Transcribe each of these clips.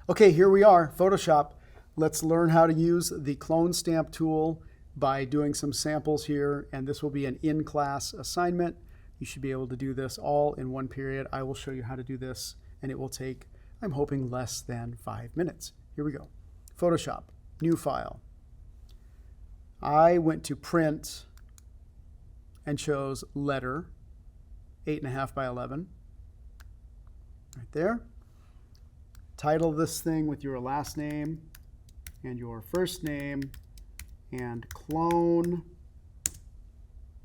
Okay, here we are, Photoshop. Let's learn how to use the clone stamp tool by doing some samples here, and this will be an in-class assignment. You should be able to do this all in one period. I will show you how to do this, and it will take, I'm hoping, less than 5 minutes. Here we go. Photoshop, new file. I went to print and chose letter, 8.5 by 11, right there. Title this thing with your last name and your first name and clone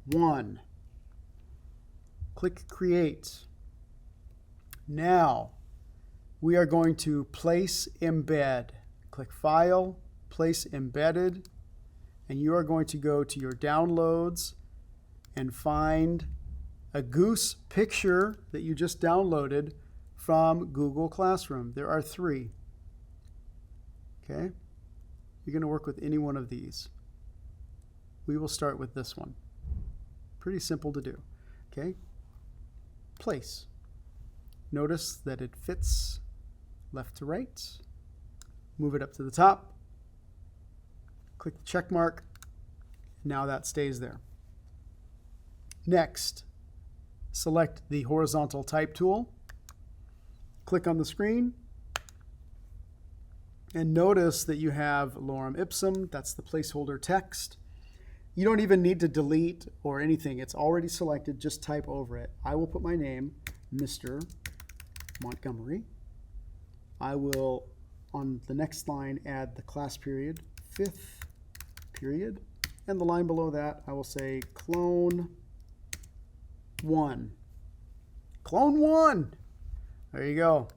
1. Click create. Now we are going to place embed. Click file, place embedded, and you are going to go to your downloads and find a goose picture that you just downloaded from Google Classroom. There are 3. Okay? You're going to work with any one of these. We will start with this one. Pretty simple to do. Okay? Place. Notice that it fits left to right. Move it up to the top. Click the check mark. Now that stays there. Next, select the horizontal type tool. Click on the screen, and notice that you have lorem ipsum. That's the placeholder text. You don't even need to delete or anything. It's already selected. Just type over it. I will put my name, Mr. Montgomery. I will, on the next line, add the class period, 5th period. And the line below that, I will say clone 1. Clone 1. There you go.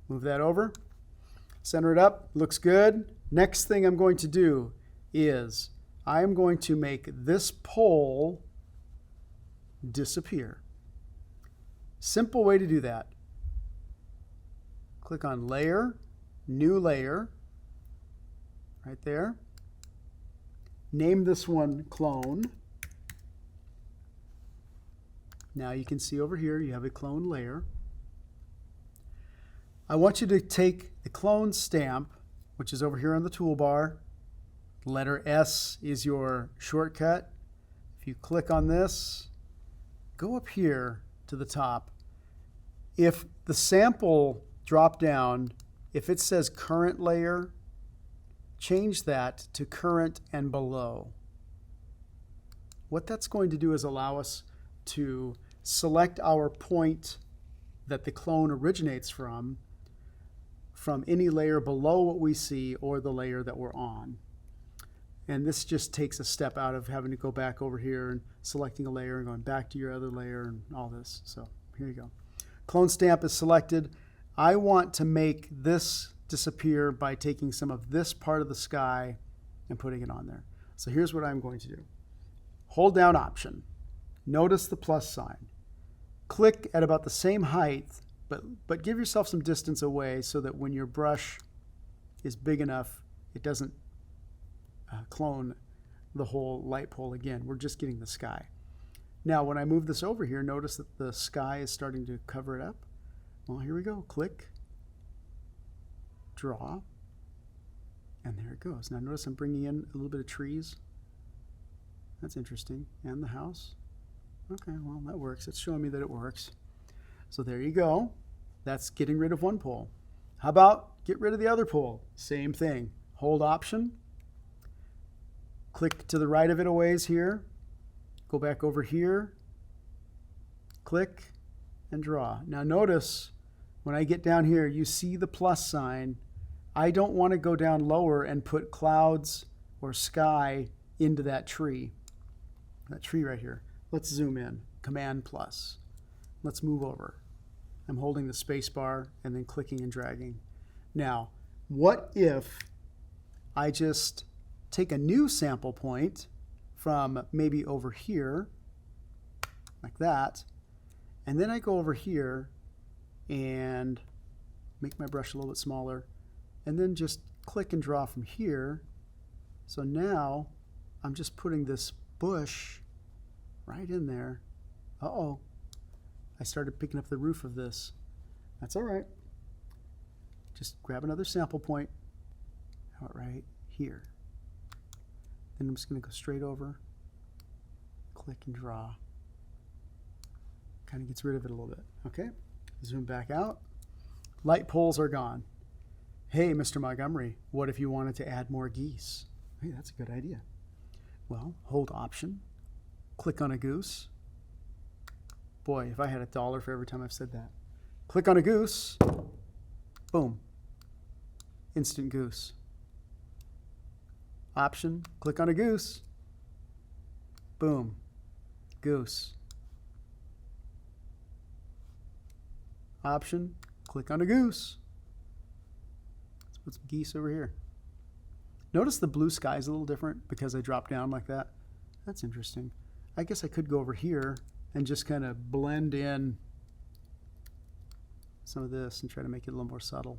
Move that over. Center it up. Looks good. Next thing I'm going to do is I'm going to make this pole disappear. Simple way to do that. Click on Layer, New Layer, right there. Name this one Clone. Now you can see over here you have a clone layer. I want you to take the clone stamp, which is over here on the toolbar. Letter S is your shortcut. If you click on this, go up here to the top. If the sample drop down, if it says current layer, change that to current and below. What that's going to do is allow us to select our point that the clone originates from any layer below what we see or the layer that we're on. And this just takes a step out of having to go back over here and selecting a layer and going back to your other layer and all this. So here you go. Clone stamp is selected. I want to make this disappear by taking some of this part of the sky and putting it on there. So here's what I'm going to do. Hold down Option. Notice the plus sign. Click at about the same height, but give yourself some distance away so that when your brush is big enough, it doesn't clone the whole light pole again. We're just getting the sky. Now, when I move this over here, notice that the sky is starting to cover it up. Well, here we go. Click, draw, and there it goes. Now, notice I'm bringing in a little bit of trees. That's interesting. And the house. Okay, well, that works. It's showing me that it works. So there you go. That's getting rid of one pole. How about get rid of the other pole? Same thing. Hold Option. Click to the right of it a ways here. Go back over here. Click and draw. Now notice when I get down here, you see the plus sign. I don't want to go down lower and put clouds or sky into that tree right here. Let's zoom in. Command plus. Let's move over. I'm holding the space bar and then clicking and dragging. Now, what if I just take a new sample point from maybe over here, like that, and then I go over here and make my brush a little bit smaller, and then just click and draw from here. So now I'm just putting this bush right in there. Uh-oh, I started picking up the roof of this. That's all right. just grab another sample point. How about right here? Then I'm just going to go straight over, click and draw. Kind of gets rid of it a little bit. Okay, zoom back out. Light poles are gone. Hey, Mr. Montgomery, what if you wanted to add more geese? Hey, that's a good idea. Well, hold Option, click on a goose. Boy, if I had $1 for every time I've said that. Click on a goose, boom, instant goose. Option, click on a goose, boom, goose. Option, click on a goose. Let's put some geese over here. Notice the blue sky is a little different because I dropped down like that. That's interesting. I guess I could go over here and just kind of blend in some of this and try to make it a little more subtle.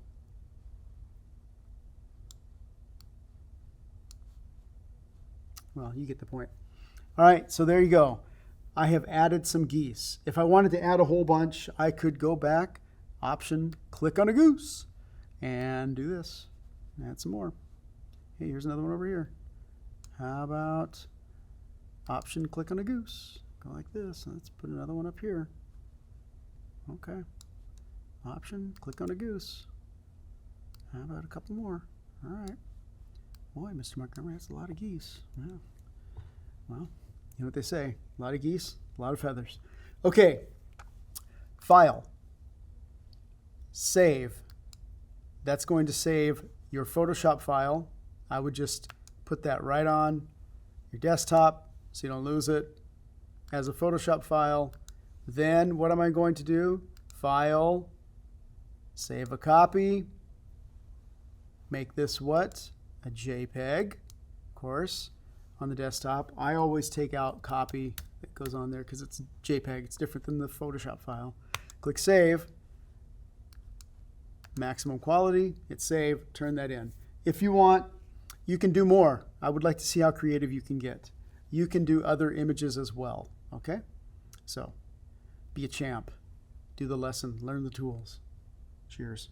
Well, you get the point. All right, so there you go. I have added some geese. If I wanted to add a whole bunch, I could go back, Option, click on a goose, and do this. Add some more. Hey, here's another one over here. How about Option, click on a goose. Go like this. Let's put another one up here. Okay. Option, click on a goose. How about a couple more? All right. Boy, Mr. Montgomery, that's a lot of geese. Yeah. Well, you know what they say. A lot of geese, a lot of feathers. Okay. File. Save. That's going to save your Photoshop file. I would just put that right on your desktop so you don't lose it as a Photoshop file. Then what am I going to do? File, save a copy, make this what? A JPEG, of course, on the desktop. I always take out copy that goes on there because it's JPEG. It's different than the Photoshop file. Click Save. Maximum quality, hit Save, turn that in. If you want, you can do more. I would like to see how creative you can get. You can do other images as well, okay? So, be a champ. Do the lesson, learn the tools. Cheers.